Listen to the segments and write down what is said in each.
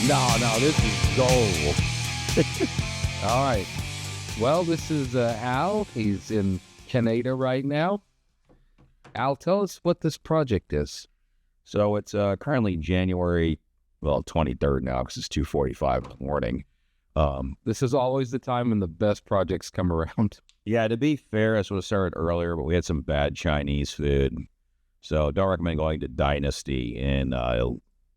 No, this is gold. All right. Well, this is Al. He's in Canada right now. Al, tell us what this project is. So it's currently January, 23rd now because it's 2:45 in the morning. This is always the time when the best projects come around. Yeah, to be fair, I would have started earlier, but we had some bad Chinese food. So don't recommend going to Dynasty in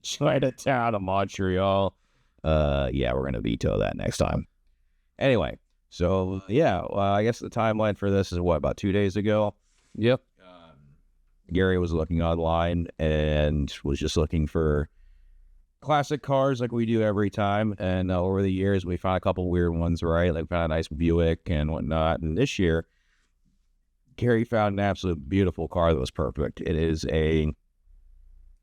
Chinatown of Montreal. Yeah, we're going to veto that next time. Anyway, so I guess the timeline for this is about 2 days ago? Yep. Gary was looking online and was just looking for classic cars like we do every time. And over the years, we found a couple weird ones, right? Like found a nice Buick and whatnot. And this year, Gary found an absolute beautiful car that was perfect. It is I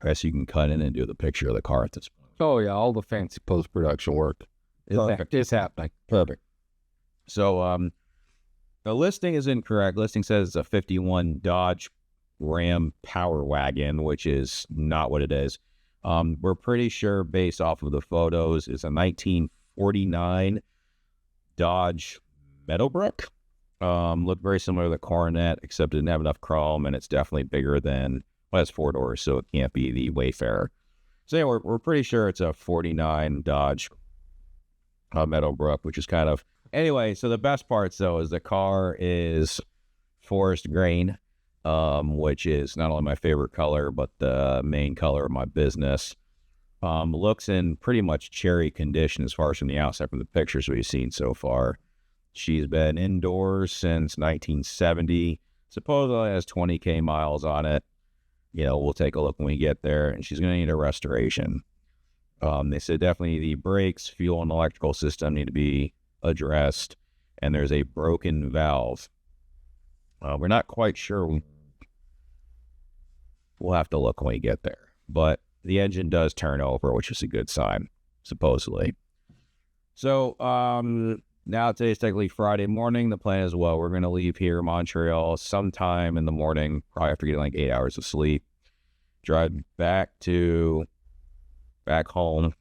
guess you can cut in and do the picture of the car at this point. Oh, yeah, all the fancy post-production work. It's happening. Perfect. So the listing is incorrect. Listing says it's a 51 Dodge Ram Power Wagon, which is not what it is. We're pretty sure based off of the photos, it's a 1949 Dodge Meadowbrook. Looked very similar to the Coronet, except it didn't have enough chrome, and it's definitely bigger than, well, it's 4 doors, so it can't be the Wayfarer. So yeah, we're pretty sure it's a 49 Dodge Meadowbrook, which is kind of, anyway, so the best parts, though, is the car is forest green, which is not only my favorite color, but the main color of my business. Looks in pretty much cherry condition as far as from the outside from the pictures we've seen so far. She's been indoors since 1970. Supposedly has 20K miles on it. We'll take a look when we get there, and she's going to need a restoration. They said definitely the brakes, fuel, and electrical system need to be addressed, and there's a broken valve. We're not quite sure. We'll have to look when we get there. But the engine does turn over, which is a good sign, supposedly. So now today's technically Friday morning. The plan is, we're going to leave here, Montreal, sometime in the morning, probably after getting like 8 hours of sleep. Drive back home.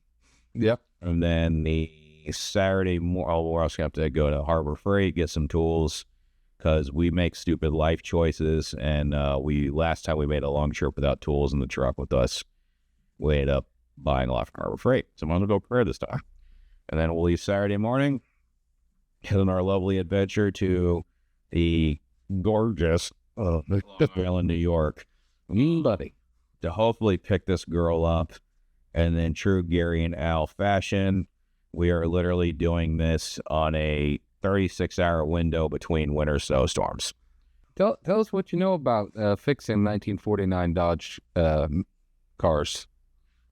Yep. And then the Saturday morning, we're also going to have to go to Harbor Freight, get some tools, because we make stupid life choices. And last time we made a long trip without tools in the truck with us, we ended up buying a lot from Harbor Freight. So I'm going to go prepare this time. And then we'll leave Saturday morning, head on our lovely adventure to the gorgeous Long Island, New York, buddy, to hopefully pick this girl up. And then true Gary and Al fashion, we are literally doing this on a 36-hour window between winter snowstorms. Tell us what you know about fixing 1949 Dodge cars.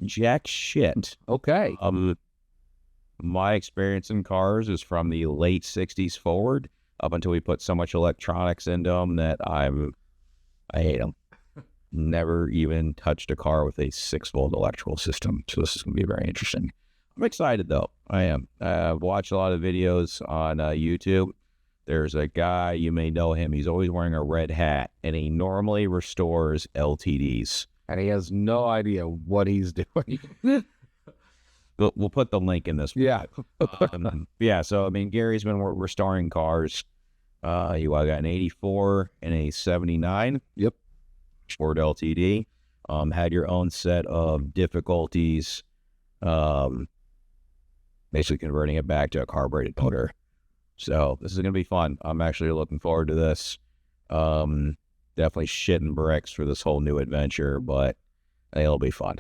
Jack shit. Okay. My experience in cars is from the late 60s forward, up until we put so much electronics into them that I hate them. Never even touched a car with a 6-volt electrical system. So this is going to be very interesting. I'm excited, though. I am. I've watched a lot of videos on YouTube. There's a guy, you may know him. He's always wearing a red hat, and he normally restores LTDs. And he has no idea what he's doing. We'll put the link in this one. Yeah. So, Gary's been restoring cars. I got an 84 and a 79. Yep. Ford LTD. Had your own set of difficulties, basically converting it back to a carbureted motor. So this is going to be fun. I'm actually looking forward to this. Definitely shitting bricks for this whole new adventure, but it'll be fun.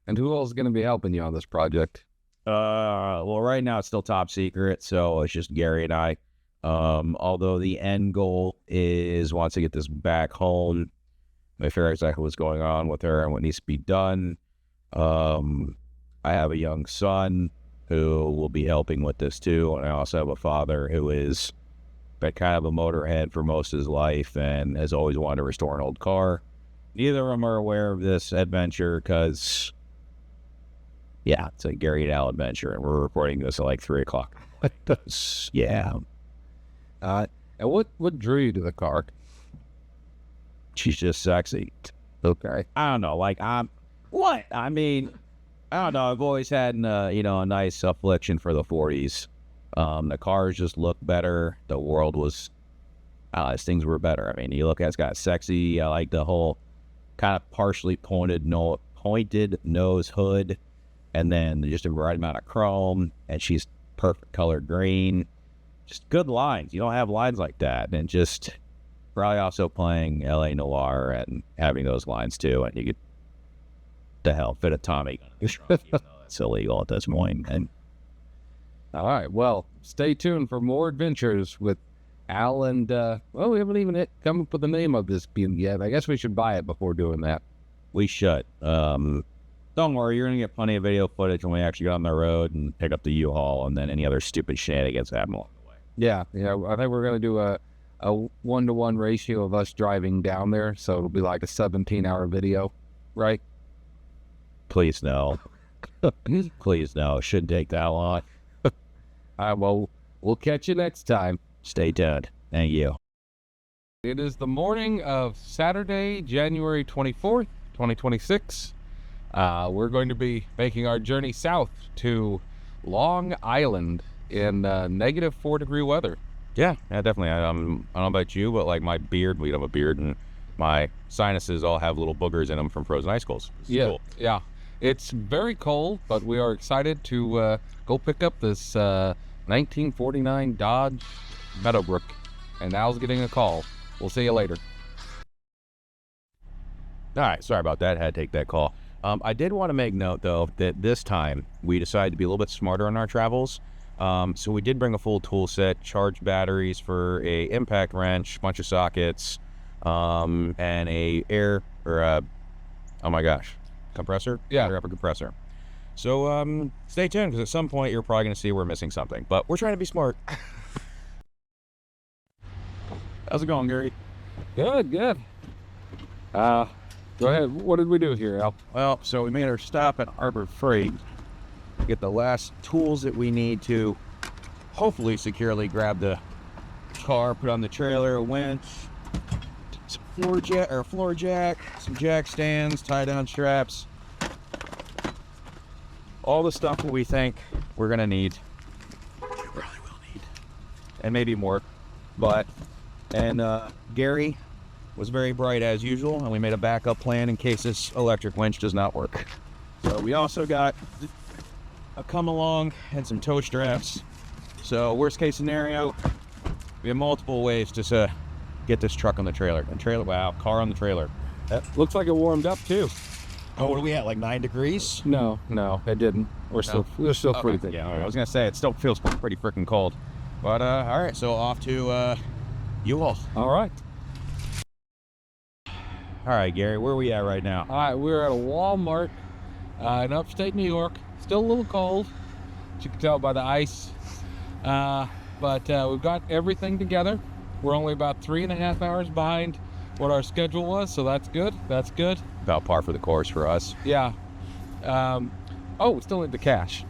And who else is going to be helping you on this project? Right now it's still top secret, so it's just Gary and I. Although the end goal is, once I get this back home, I figure out exactly what's going on with her and what needs to be done. I have a young son who will be helping with this too, and I also have a father who is been kind of a motorhead for most of his life and has always wanted to restore an old car. Neither of them are aware of this adventure because, it's a Gary and Al adventure, and we're recording this at like 3 o'clock. Yeah. And what drew you to the car? She's just sexy. Okay. I don't know. Like, what? I don't know. I've always had, a nice affliction for the 40s. The cars just look better. The world was, things were better. I mean, you look at it's got sexy. I like the whole kind of partially pointed nose hood, and then just the right amount of chrome, and she's perfect color green. Just good lines. You don't have lines like that, and just probably also playing LA Noire and having those lines too, and you could the hell fit a Tommy gun in the trunk, even though that's illegal at this point. And all right, well, stay tuned for more adventures with Al and we haven't even come up with the name of this being yet. I guess we should buy it before doing that. we should. Don't worry, you're gonna get plenty of video footage when we actually get on the road and pick up the U-Haul, and then any other stupid shenanigans happen along the way. Yeah, I think we're gonna do a 1-to-1 ratio of us driving down there, so it'll be like a 17-hour video, right? Please no. Please no. It shouldn't take that long. All right, well, we'll catch you next time. Stay tuned. Thank you. It is the morning of Saturday, January 24th, 2026. We're going to be making our journey south to Long Island in -4-degree weather. Yeah, definitely. I don't know about you, but like my beard, we have a beard, and my sinuses all have little boogers in them from frozen icicles. Cool. Yeah. It's very cold, but we are excited to go pick up this 1949 Dodge Meadowbrook. And Al's getting a call. We'll see you later. All right, sorry about that. Had to take that call. I did want to make note, though, that this time we decided to be a little bit smarter on our travels. So we did bring a full tool set, charged batteries for a impact wrench, bunch of sockets, and compressor? Yeah. Air upper compressor. So stay tuned, because at some point you're probably going to see we're missing something. But we're trying to be smart. How's it going, Gary? Good. Go ahead. What did we do here, Al? Well, so we made our stop at Harbor Freight. Get the last tools that we need to hopefully securely grab the car, put on the trailer, a winch, some floor jack, some jack stands, tie down straps, all the stuff that we think we're gonna need. We probably will need, and maybe more. And Gary was very bright as usual, and we made a backup plan in case this electric winch does not work. So we also got a come along and some tow straps. So worst case scenario, we have multiple ways to get this truck on the trailer. Car on the trailer. Looks like it warmed up too. Oh, what are we at? Like 9 degrees? No, it didn't. We're still freezing. Yeah, I was gonna say it still feels pretty freaking cold. But all right, so off to U-Haul. All right. All right, Gary, where are we at right now? All right, we're at a Walmart in upstate New York. Still a little cold, as you can tell by the ice. But we've got everything together. We're only about 3.5 hours behind what our schedule was, so that's good. About par for the course for us. Yeah. We still need the cash.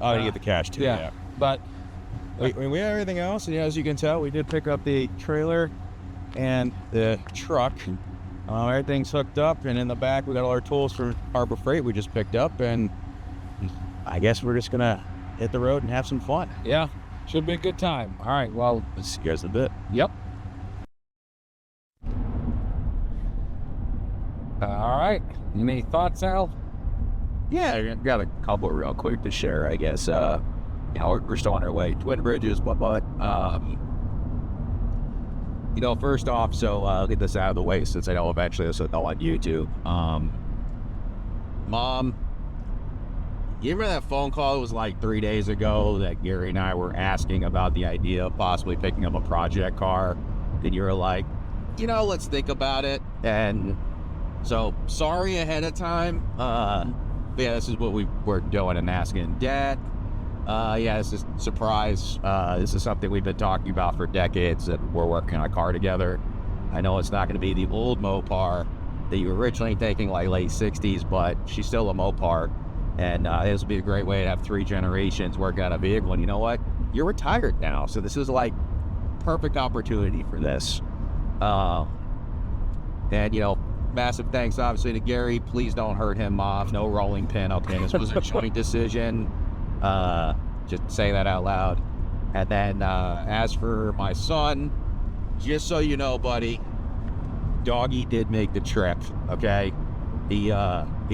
Oh, you get the cash too. Yeah. But we have everything else, and as you can tell, we did pick up the trailer and the truck. Everything's hooked up, and in the back we got all our tools from Harbor Freight we just picked up, and I guess we're just gonna hit the road and have some fun. Yeah, should be a good time. All right, well, let's see you guys in a bit. Yep. All right, any thoughts, Al? Yeah, I got a couple real quick to share, I guess. We're still on our way. Twin Bridges, what? First off, so I'll get this out of the way since I know eventually this will go on YouTube. Mom, you remember that phone call? It was like 3 days ago that Gary and I were asking about the idea of possibly picking up a project car. And you were like, let's think about it. And so sorry ahead of time. This is what we were doing and asking Dad. This is a surprise. This is something we've been talking about for decades, and we're working on a car together. I know it's not going to be the old Mopar that you were originally thinking, like late 60s, but she's still a Mopar. And this will be a great way to have 3 generations working on a vehicle. And you know what? You're retired now, so this is like perfect opportunity for this. massive thanks, obviously, to Gary. Please don't hurt him off. No rolling pin. Okay, this was a joint decision. Just say that out loud. And then as for my son, just so you know, buddy, Doggy did make the trip, okay? He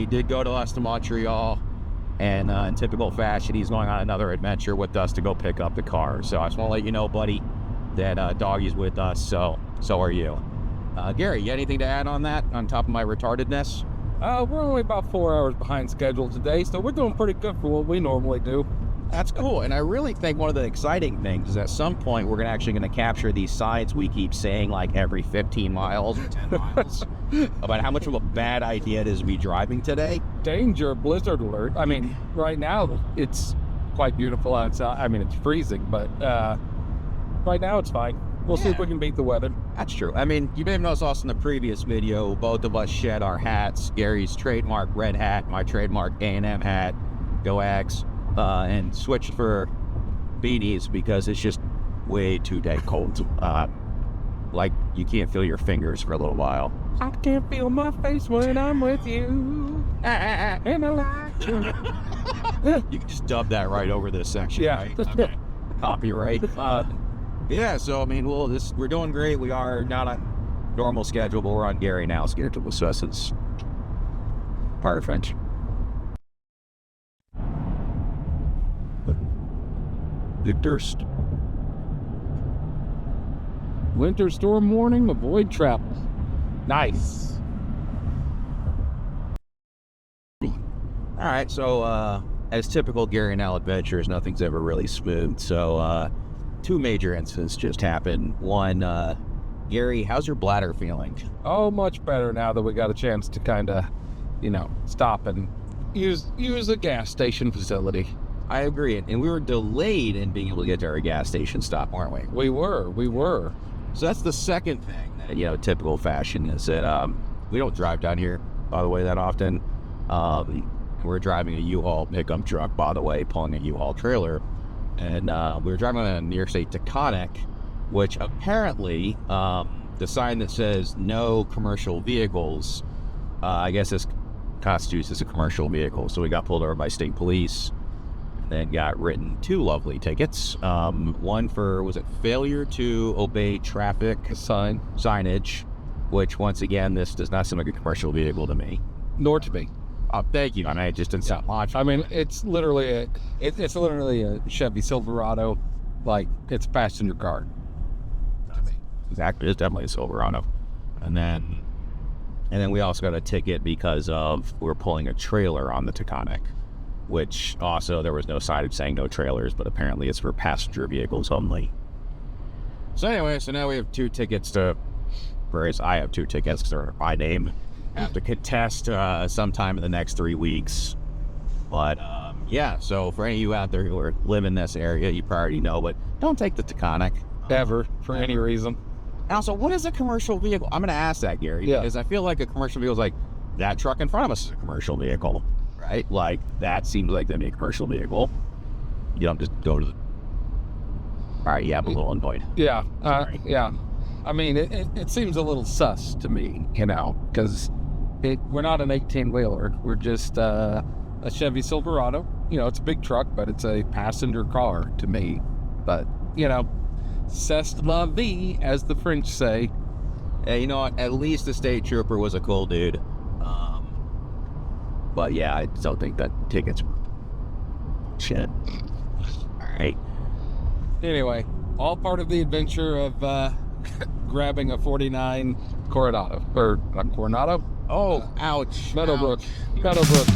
did go to us to Montreal, and in typical fashion, he's going on another adventure with us to go pick up the car. So I just want to let you know, buddy, that Doggy's with us, so are you. Gary, you got anything to add on that, on top of my retardedness? We're only about 4 hours behind schedule today, so we're doing pretty good for what we normally do. That's cool, and I really think one of the exciting things is at some point we're actually going to capture these signs we keep saying like every 15 miles or 10 miles about how much of a bad idea it is to be driving today. Danger, blizzard alert. I mean, right now it's quite beautiful outside. I mean, it's freezing, but right now it's fine. We'll see if we can beat the weather. That's true. I mean, you may have noticed also in the previous video, both of us shed our hats. Gary's trademark red hat, my trademark A&M hat, go Ags. And switched for beanies because it's just way too dang cold. Like you can't feel your fingers for a little while. I can't feel my face when I'm with you. And I like you. You can just dub that right over this section. Yeah. Right? Okay. Copyright. Yeah. So I mean, we're doing great. We are not on normal schedule, but we're on Gary now schedule. So it's perfect. Winter storm warning, avoid travel. Nice. All right, so as typical Gary and Al adventures, nothing's ever really smooth. So 2 major incidents just happened. One, Gary, how's your bladder feeling? Oh, much better now that we got a chance to kind of, stop and use a gas station facility. I agree, and we were delayed in being able to get to our gas station stop, weren't we? We were. So that's the second thing that, typical fashion is that we don't drive down here, by the way, that often. We're driving a U-Haul pickup truck, by the way, pulling a U-Haul trailer. And we were driving on a New York State Taconic, which apparently the sign that says no commercial vehicles, I guess this constitutes as a commercial vehicle. So we got pulled over by state police. Then got written 2 lovely tickets. One for, was it failure to obey traffic signage, which once again, this does not seem like a commercial vehicle to me. Nor to me. Thank you. I mean, it just didn't sound logical. I mean, it's literally a Chevy Silverado, like it's a passenger car. Exactly, it's definitely a Silverado. And then we also got a ticket because of we're pulling a trailer on the Taconic, which also there was no signage saying no trailers, but apparently it's for passenger vehicles only. So anyway, so now we have 2 tickets whereas I have 2 tickets because they're my name. I have to contest sometime in the next 3 weeks. But yeah, so for any of you out there who live in this area, you probably already know, but don't take the Taconic. Ever, for any reason. And also, what is a commercial vehicle? I'm going to ask that, Gary, because I feel like a commercial vehicle is like, that truck in front of us is a commercial vehicle. Right? Like, that seems like that'd be a commercial vehicle. You don't just go to the... All right, yeah, I'm a little annoyed. Yeah, yeah. I mean, it seems a little sus to me, because we're not an 18-wheeler. We're just a Chevy Silverado. It's a big truck, but it's a passenger car to me. But, c'est la vie, as the French say. Yeah, you know what? At least the state trooper was a cool dude. But yeah, I don't think that tickets. Shit. All right. Anyway, all part of the adventure of grabbing a 49 Coronado. Or not Coronado? Oh, ouch. Meadowbrook. Ouch. Meadowbrook.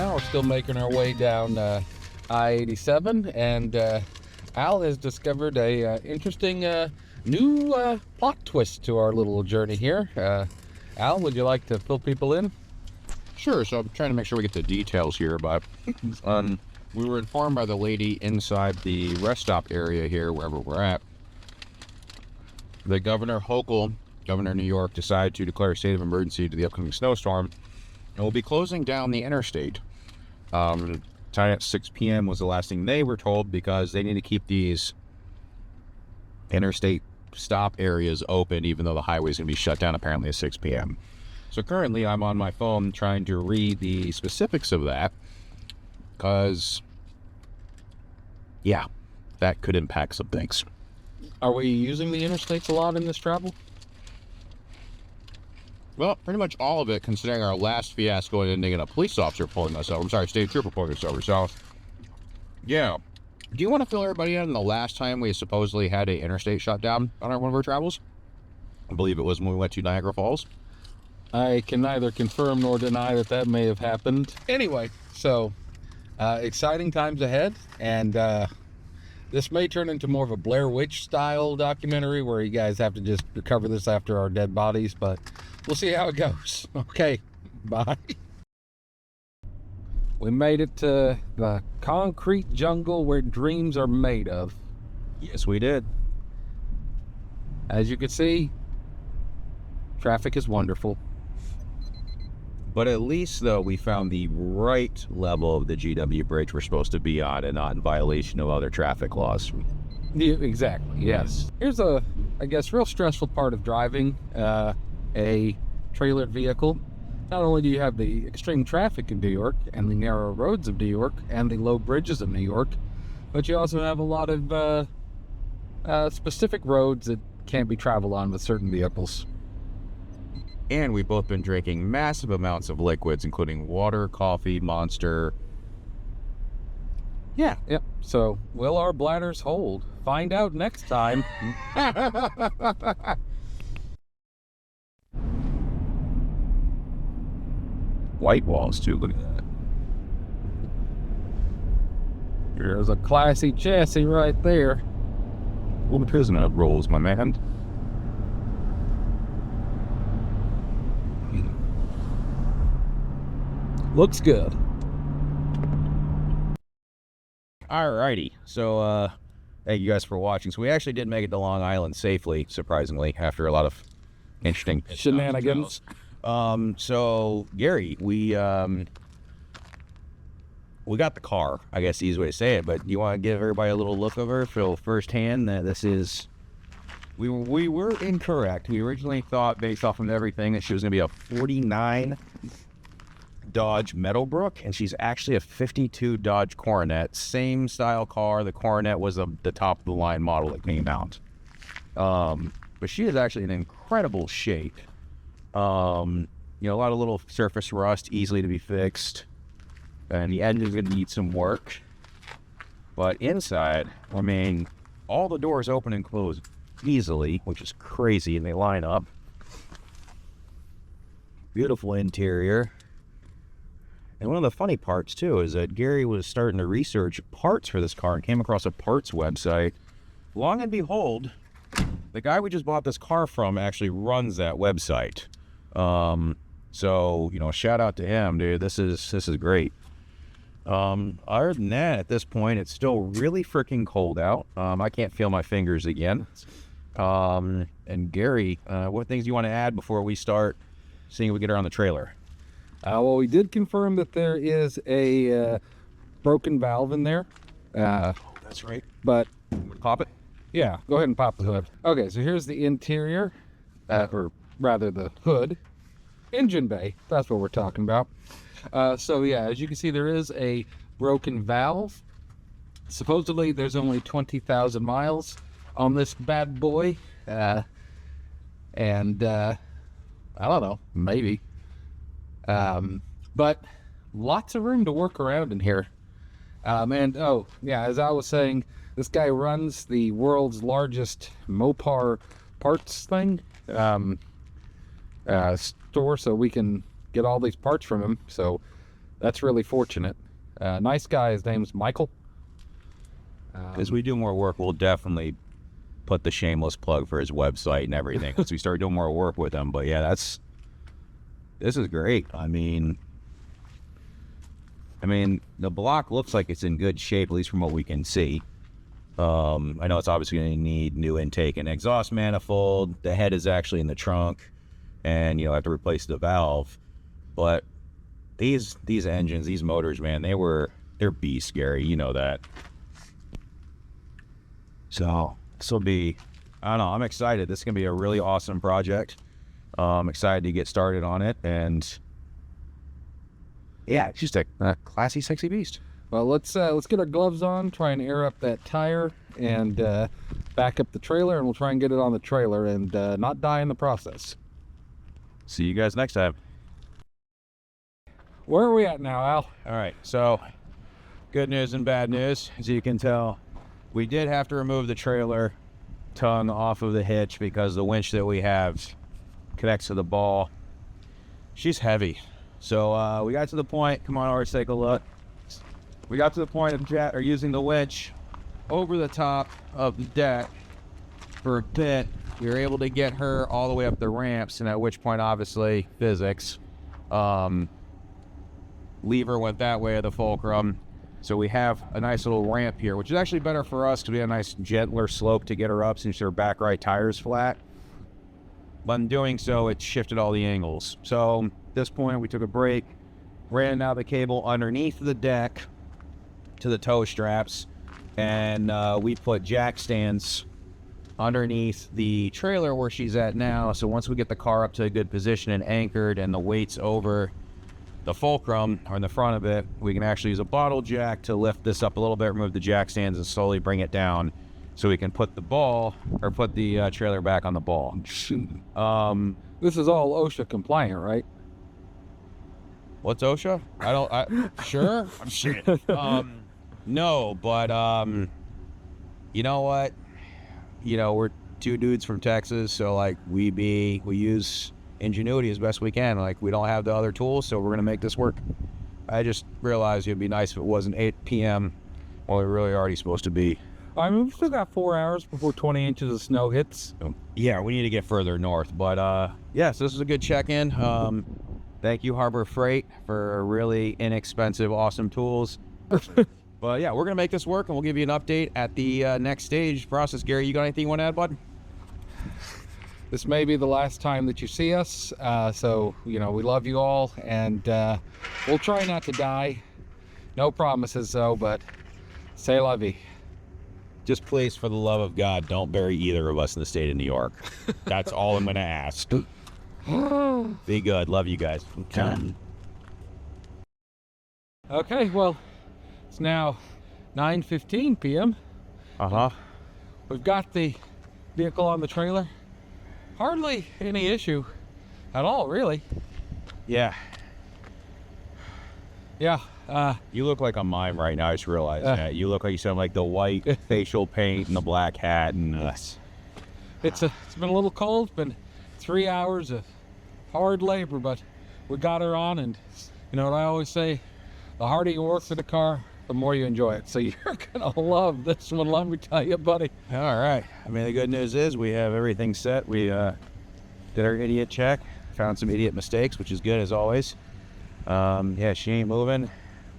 now. We're still making our way down I-87, and Al has discovered a interesting new plot twist to our little journey here. Al, would you like to fill people in? Sure. So I'm trying to make sure we get the details here, but we were informed by the lady inside the rest stop area here, wherever we're at, that Governor Hochul, Governor of New York, decided to declare a state of emergency to the upcoming snowstorm, and will be closing down the interstate. Time at 6 p.m. was the last thing they were told, because they need to keep these interstate stop areas open, even though the highway is going to be shut down apparently at 6 p.m. So currently I'm on my phone trying to read the specifics of that, because, yeah, that could impact some things. Are we using the interstates a lot in this travel? Well, pretty much all of it, considering our last fiasco ending in a police officer pulling us over. I'm sorry, state trooper pulling us over. So, yeah. Do you want to fill everybody in on the last time we supposedly had a interstate shut down on one of our travels? I believe it was when we went to Niagara Falls. I can neither confirm nor deny that that may have happened. Anyway, so exciting times ahead, and this may turn into more of a Blair Witch style documentary where you guys have to just recover this after our dead bodies, but we'll see how it goes. Okay, bye. We made it to the concrete jungle where dreams are made of. Yes, we did. As you can see, traffic is wonderful. But at least, though, we found the right level of the GW bridge we're supposed to be on, and not in violation of other traffic laws. Yeah, exactly, yes. Here's a, I guess, real stressful part of driving a trailered vehicle. Not only do you have the extreme traffic in New York, and the narrow roads of New York, and the low bridges of New York, but you also have a lot of specific roads that can't be traveled on with certain vehicles. And we've both been drinking massive amounts of liquids, including water, coffee, Monster. Yeah, yep. So, will our bladders hold? Find out next time. White walls, too. Look at that. There's a classy chassis right there. Well, the prisoner rolls, my man. Looks good. Alrighty, so thank you guys for watching. So we actually did make it to Long Island safely, surprisingly, after a lot of interesting Shenanigans. So Gary, we got the car, I guess the easy way to say it, but you want to give everybody a little look over, feel firsthand that this is, we were incorrect. We originally thought, based off of everything, that she was going to be a 49 Dodge Meadowbrook, and she's actually a 52 Dodge Coronet, same style car. The Coronet was the top of the line model that came out, but she is actually in incredible shape. You know, a lot of little surface rust, easily to be fixed, and the engine's gonna need some work. But inside, I mean, all the doors open and close easily, which is crazy, and they line up. Beautiful interior. And one of the funny parts, too, is that Gary was starting to research parts for this car and came across a parts website. Long and behold, the guy we just bought this car from actually runs that website. So, you know, shout out to him, dude. This is great. Other than that, at this point, it's still really freaking cold out. I can't feel my fingers again. And Gary, what things do you want to add before we start seeing if we get her on the trailer? Well, we did confirm that there is a broken valve in there. That's right. But Pop it. yeah, go ahead and pop the hood. Okay, so here's the interior, or rather the hood. Engine bay, that's what we're talking about. So yeah, as you can see, there is a broken valve. Supposedly, there's only 20,000 miles on this bad boy. I don't know, maybe. But lots of room to work around in here. And oh yeah, as I was saying, this guy runs the world's largest Mopar parts thing, store, so we can get all these parts from him. So That's really fortunate. Nice guy. His name's Michael. As we do more work, we'll definitely put the shameless plug for his website and everything once we start doing more work with him. But yeah, this is great. I mean, the block looks like it's in good shape, at least from what we can see. I know it's obviously going to need new intake and exhaust manifold. The head is actually in the trunk, and I have to replace the valve. But these engines, these motors, man, they're beasts, Gary. You know that. So this will be, I don't know, I'm excited. This is going to be a really awesome project. I'm excited to get started on it, and yeah, it's just a classy, sexy beast. Well, let's get our gloves on, try and air up that tire, and back up the trailer, and we'll try and get it on the trailer and not die in the process. See you guys next time. Where are we at now, Al? All right, so good news and bad news. As you can tell, we did have to remove the trailer tongue off of the hitch because the winch that we have connects to the ball. She's heavy. So we got to the point, come on over, take a look. We got to the point of using the winch over the top of the deck for a bit. We were able to get her all the way up the ramps, and at which point, obviously, physics. Lever went that way of the fulcrum. So we have a nice little ramp here, which is actually better for us because we have a nice gentler slope to get her up since her back right tire's flat. But in doing so, it shifted all the angles. So at this point, we took a break, ran out the cable underneath the deck to the tow straps, and we put jack stands underneath the trailer where she's at now. So once we get the car up to a good position and anchored and the weight's over the fulcrum or in the front of it, we can actually use a bottle jack to lift this up a little bit, remove the jack stands, and slowly bring it down so we can put the trailer back on the ball. This is all OSHA compliant, right? What's OSHA? Sure. Shit. No, but you know what? We're two dudes from Texas, so like we use ingenuity as best we can. Like, we don't have the other tools, so we're gonna make this work. I just realized it'd be nice if it wasn't 8 p.m. when we're really already supposed to be. I mean, we've still got 4 hours before 20 inches of snow hits. Yeah, we need to get further north, but yes, this is a good check-in. Thank you, Harbor Freight, for really inexpensive, awesome tools. But yeah, we're gonna make this work, and we'll give you an update at the next stage process. Gary, you got anything you want to add, bud? This may be the last time that you see us, so we love you all, and we'll try not to die. No promises though, but say la vie. Just please, for the love of God, don't bury either of us in the state of New York. That's all I'm gonna ask. Be good. Love you guys. Okay, well, it's now 9:15 p.m. We've got the vehicle on the trailer. Hardly any issue at all, really. Yeah. Yeah. You look like a mime right now. I just realized that. You look like you sound like the white facial paint and the black hat, and it's been a little cold. It's been 3 hours of hard labor, but we got her on, and you know what I always say, the harder you work for the car, the more you enjoy it. So you're gonna love this one, let me tell you, buddy. All right. I mean, the good news is we have everything set. We did our idiot check, found some idiot mistakes, which is good as always. Yeah, she ain't moving.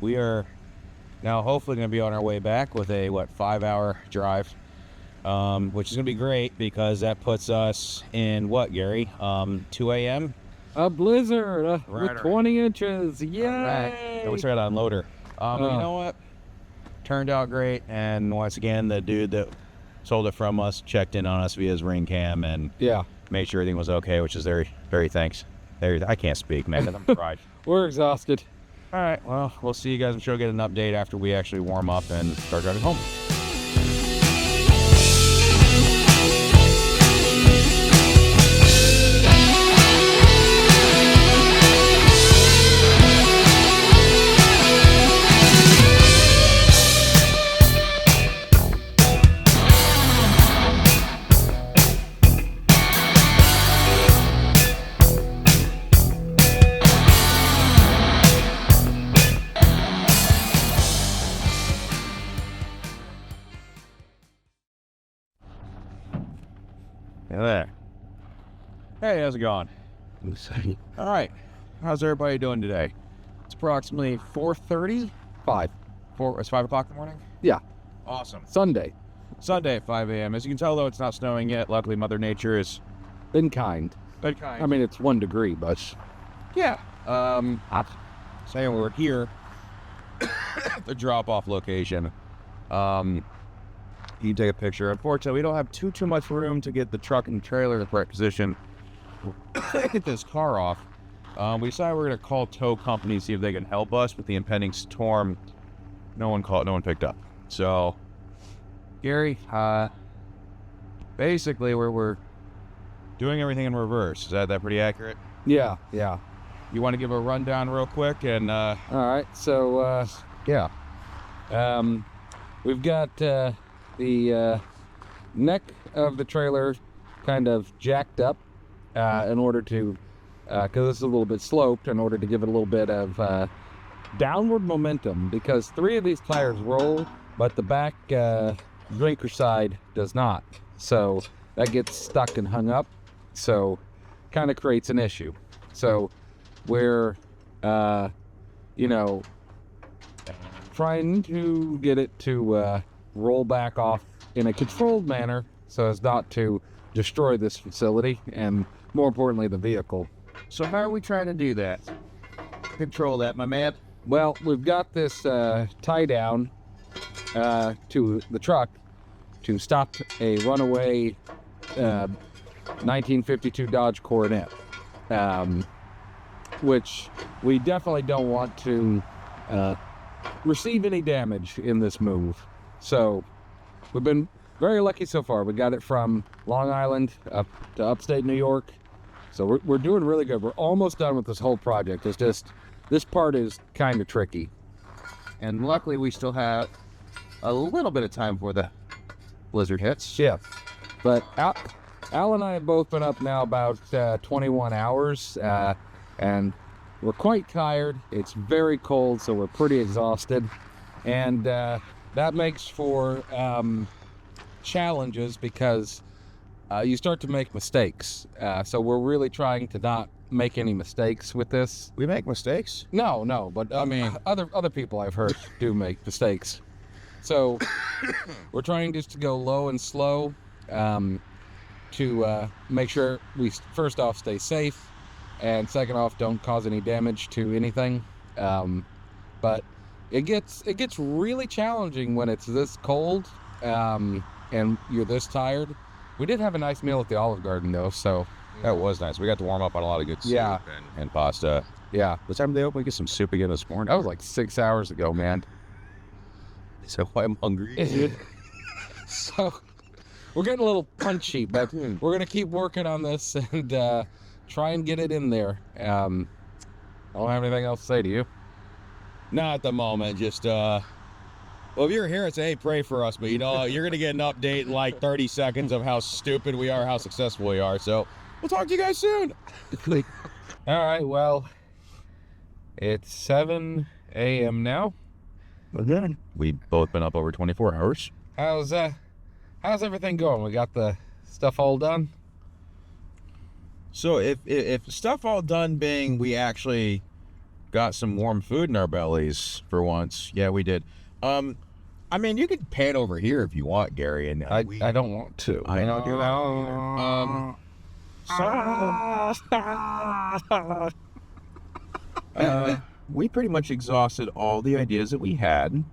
We are now hopefully going to be on our way back with a 5-hour drive, which is going to be great because that puts us in what, Gary? 2 a.m. A blizzard with 20 inches. Yay! Right. We started to unload her. You know what? Turned out great, and once again, the dude that sold it from us checked in on us via his ring cam and made sure everything was okay, which is very, very thanks. I can't speak, man. I'm fried. We're exhausted. All right, well, we'll see you guys. I'm sure we'll get an update after we actually warm up and start driving home. there. Hey, how's it going? All right. How's everybody doing today? It's approximately 4:30. 5. It's 5 o'clock in the morning? Yeah. Awesome. Sunday. Sunday at 5 a.m. As you can tell, though, it's not snowing yet. Luckily, Mother Nature is Been kind. good kind. I mean, it's 1 degree, but yeah. Saying we're here, the drop-off location. You can take a picture. Unfortunately, we don't have too much room to get the truck and trailer in the correct position. Get this car off. We decided we're going to call tow company, see if they can help us with the impending storm. No one picked up. So, Gary, basically we're doing everything in reverse. Is that pretty accurate? yeah. You want to give a rundown real quick and All right. So, yeah. we've got the neck of the trailer kind of jacked up in order to, because this is a little bit sloped, in order to give it a little bit of downward momentum, because 3 of these tires roll, but the back drinker side does not. So that gets stuck and hung up. So kind of creates an issue. So we're, trying to get it to roll back off in a controlled manner so as not to destroy this facility and, more importantly, the vehicle. So how are we trying to do that? Control that, my man. Well, we've got this tie down to the truck to stop a runaway 1952 Dodge Coronet, which we definitely don't want to receive any damage in this move. So we've been very lucky so far. We got it from Long Island up to Upstate New York. So we're doing really good. We're almost done with this whole project. It's just, this part is kind of tricky. And luckily we still have a little bit of time before the blizzard hits. Yeah. But Al and I have both been up now about 21 hours, and we're quite tired. It's very cold, so we're pretty exhausted. And that makes for challenges because you start to make mistakes. So we're really trying to not make any mistakes with this. We make mistakes? No, but I mean, other people I've heard do make mistakes. So we're trying just to go low and slow to make sure we first off stay safe, and second off don't cause any damage to anything. But it gets really challenging when it's this cold and you're this tired. We did have a nice meal at the Olive Garden though, so that was nice. We got to warm up on a lot of good soup Yeah. and pasta. Yeah. What time did they open? We get some soup again this morning. That was like 6 hours ago, man. So I'm hungry. So we're getting a little punchy, but we're gonna keep working on this and try and get it in there. I don't have anything else to say to you. Not at the moment. Just well, if you're here and say, hey, pray for us, but you're gonna get an update in like 30 seconds of how stupid we are, how successful we are. So we'll talk to you guys soon. All right, well, it's 7 a.m. now. Again, we've both been up over 24 hours. How's everything going? We got the stuff all done? So if stuff all done being we actually got some warm food in our bellies for once. Yeah, we did. I mean, you can pan over here if you want, Gary. And I don't want to. I know you we pretty much exhausted all the ideas that we had,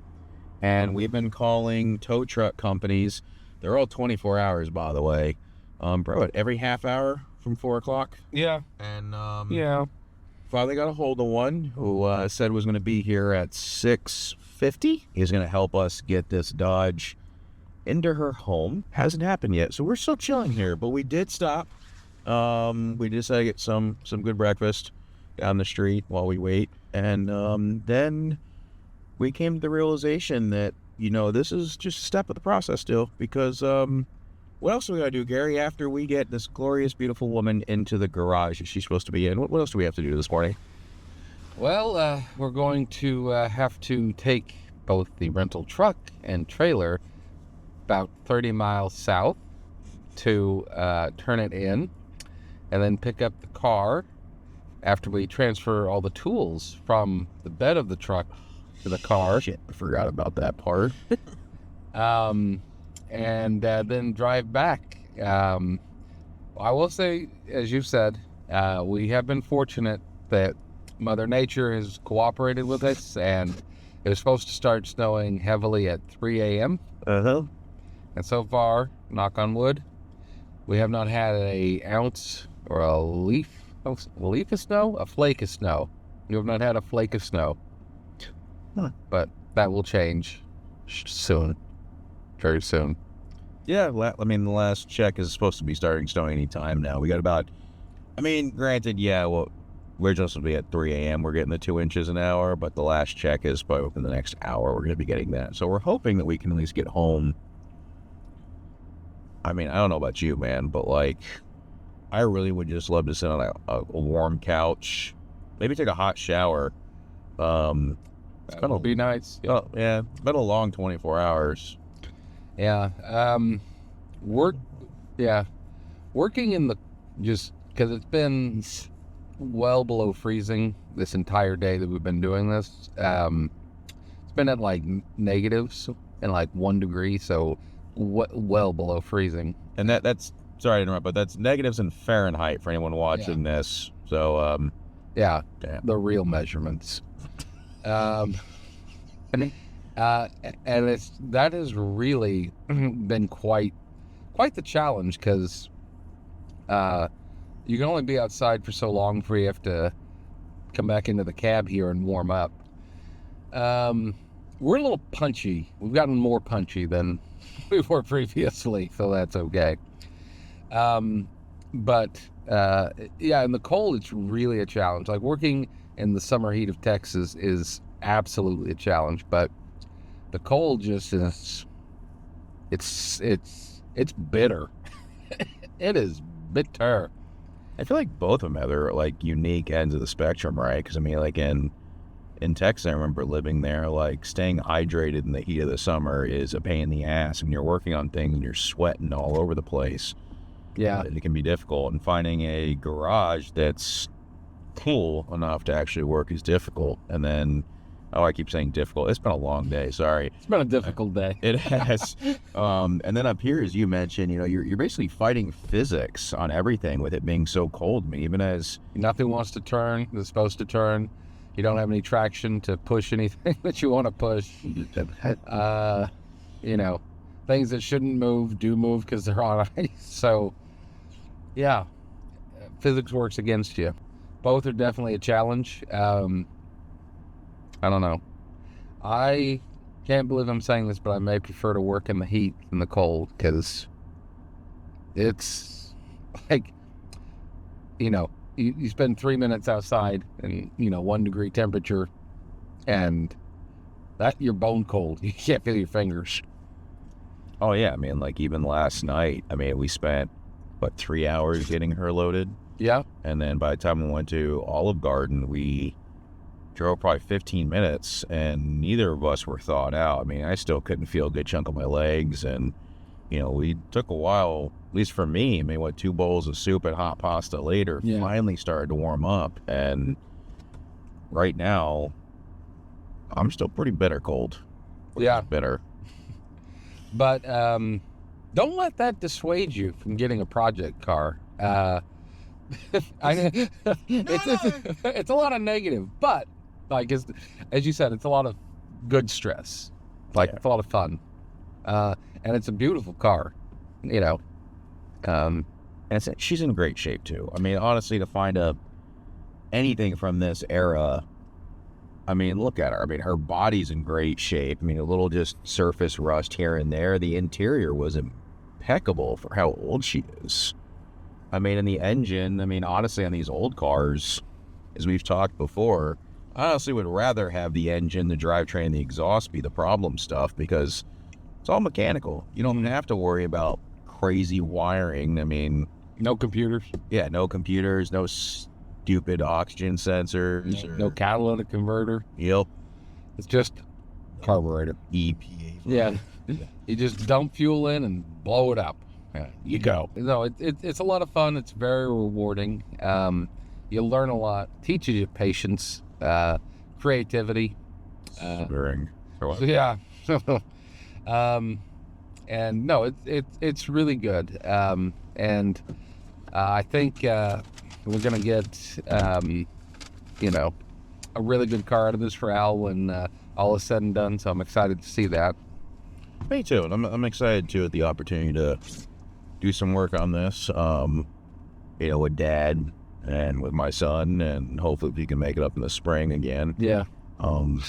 and we've been calling tow truck companies. They're all 24 hours, by the way. Bro, every half hour from 4 o'clock. Yeah. And Yeah. finally got a hold of one who said was going to be here at 6:50. He's going to help us get this Dodge into her home. Hasn't happened yet, so we're still chilling here. But we did stop. We decided to get some good breakfast down the street while we wait, and then we came to the realization that this is just a step of the process still, because what else are we gotta do, Gary, after we get this glorious, beautiful woman into the garage that she's supposed to be in? What else do we have to do this morning? Well, we're going to have to take both the rental truck and trailer about 30 miles south to turn it in and then pick up the car after we transfer all the tools from the bed of the truck to the car. Shit, I forgot about that part. And then drive back. I will say, as you said, we have been fortunate that Mother Nature has cooperated with us, and it was supposed to start snowing heavily at 3 a.m. Uh-huh. And so far, knock on wood, we have not had an ounce or a leaf of snow? A flake of snow. We have not had a flake of snow. Huh. But that will change soon. Very soon. Yeah, I mean, the last check is supposed to be starting snowing any time now. We got about, I mean, granted, yeah, well, we're just supposed to be at 3 a.m. We're getting the 2 inches an hour, but the last check is probably within the next hour. We're going to be getting that. So we're hoping that we can at least get home. I mean, I don't know about you, man, but like, I really would just love to sit on a warm couch, maybe take a hot shower. That would be nice. Oh, yeah, it's been a long 24 hours. Yeah. Working in the, just because it's been well below freezing this entire day that we've been doing this. It's been at like negatives and like 1 degree, so well below freezing. And that's, sorry to interrupt, but that's negatives in Fahrenheit for anyone watching this. So, yeah, damn. The real measurements. And that has really been quite the challenge, because you can only be outside for so long before you have to come back into the cab here and warm up. We're a little punchy. We've gotten more punchy than we were previously, so that's okay. But in the cold, it's really a challenge. Like, working in the summer heat of Texas is absolutely a challenge, but the cold just is, it's bitter. It is bitter. I feel like both of them have their like unique ends of the spectrum, right? Because I mean, like in Texas, I remember living there, like staying hydrated in the heat of the summer is a pain in the ass. When you're working on things and you're sweating all over the place, Yeah. it can be difficult. And finding a garage that's cool enough to actually work is difficult. And then, I keep saying difficult. It's been a long day. Sorry. It's been a difficult day. It has. And then up here, as you mentioned, you're basically fighting physics on everything with it being so cold. I mean, even as Nothing wants to turn. It's supposed to turn. You don't have any traction to push anything that you want to push. Things that shouldn't move do move because they're on ice. So, yeah, physics works against you. Both are definitely a challenge. I don't know. I can't believe I'm saying this, but I may prefer to work in the heat than the cold, because it's like, you spend 3 minutes outside and 1 degree temperature, and that you're bone cold. You can't feel your fingers. Oh yeah, I mean, like even last night, I mean, we spent 3 hours getting her loaded, Yeah. and then by the time we went to Olive Garden, we drove probably 15 minutes, and neither of us were thawed out. I mean, I still couldn't feel a good chunk of my legs, and we took a while, at least for me. I mean, 2 bowls of soup and hot pasta later, Yeah. finally started to warm up, and right now, I'm still pretty bitter cold. Yeah. Bitter. But don't let that dissuade you from getting a project car. It's a lot of negative, but like as you said, it's a lot of good stress. Like, it's a lot of fun, and it's a beautiful car. And she's in great shape too. I mean, honestly, to find anything from this era, I mean, look at her. I mean, her body's in great shape. I mean, a little just surface rust here and there. The interior was impeccable for how old she is. I mean, in the engine, I mean, honestly, on these old cars, as we've talked before, I honestly would rather have the engine, the drivetrain, the exhaust be the problem stuff, because it's all mechanical. You don't have to worry about crazy wiring. I mean, No computers. yeah, no computers, no stupid oxygen sensors. No catalytic converter. Yep. It's just carburetor. EPA. Yeah. You just dump fuel in and blow it up. You go. No, it's a lot of fun. It's very rewarding. You learn a lot. Teaches you patience, creativity. Yeah. And no, it's really good. And I think we're gonna get a really good car out of this for Al when all is said and done. So I'm excited to see that. Me too. And I'm excited too at the opportunity to do some work on this. With Dad and with my son, and hopefully we can make it up in the spring again. Yeah. And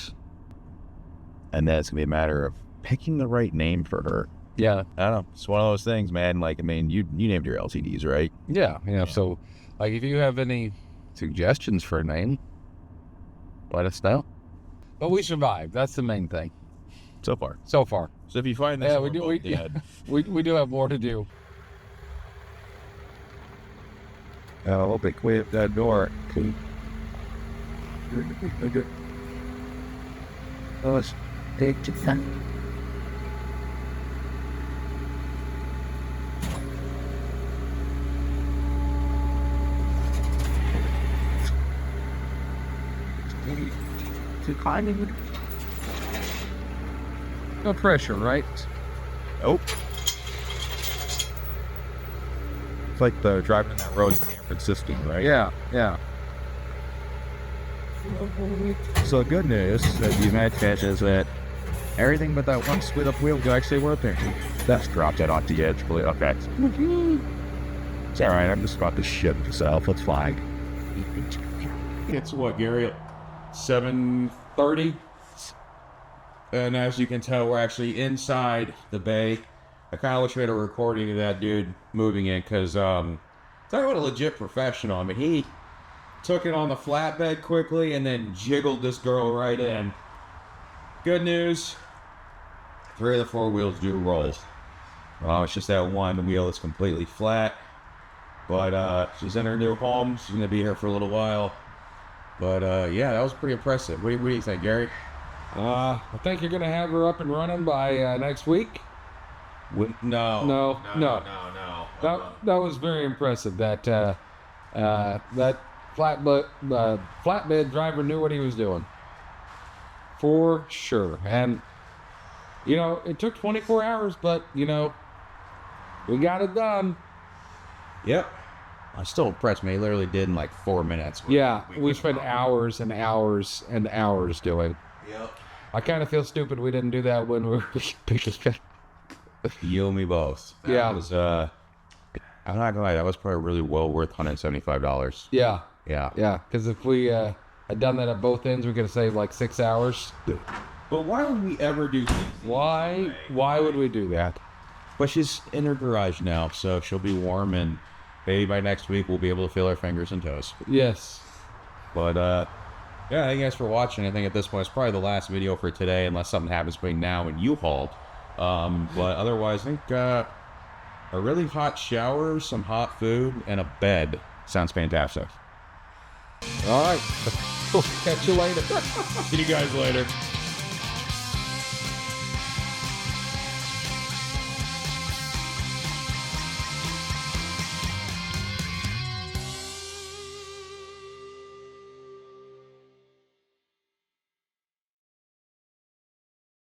then it's gonna be a matter of picking the right name for her. Yeah. I don't know. It's one of those things, man. Like, I mean, you named your LTDs, right? Yeah. So, like, if you have any suggestions for a name, let us know. But we survived. That's the main thing. So far. So far. So if you find this, Yeah, we do have more to do. I'll be clear that door. Let's take to that. To climbing. No pressure, right? Oh. It's like the driving in that road in San Francisco, right? Yeah. So the good news that you might catch is that everything but that one split up wheel is actually working. That's dropped it off the edge. Okay. It's alright, I'm just about to ship myself. It's fine. It's what, Gary? 7:30, and as you can tell, we're actually inside the bay. I kind of wish we had a recording of that dude moving in, because talk about a legit professional. I mean, he took it on the flatbed quickly and then jiggled this girl right in. Good news, 3 of the 4 wheels do roll. It's just that one wheel is completely flat, but she's in her new home. She's gonna be here for a little while. But yeah, that was pretty impressive. What do you think, Gary? I think you're gonna have her up and running by next week. No. That was very impressive. That flatbed driver knew what he was doing, for sure. And it took 24 hours, but we got it done. Yep. I'm still impressed, man. He literally did in like 4 minutes. Yeah, we spent hours and hours and hours doing. Yep. I kind of feel stupid we didn't do that when we were pictures. You and me both. Yeah. That was, I'm not gonna lie, that was probably really well worth $175. Yeah. Yeah. Yeah, because if we had done that at both ends, we could have saved like 6 hours. But why would we ever do things? Why would we do that? But she's in her garage now, so she'll be warm, and maybe by next week we'll be able to feel her fingers and toes. Yes. But yeah, thank you guys for watching. I think at this point it's probably the last video for today, unless something happens between now and U-Haul. But otherwise, I think a really hot shower, some hot food, and a bed sounds fantastic. All right. Catch you later. See you guys later.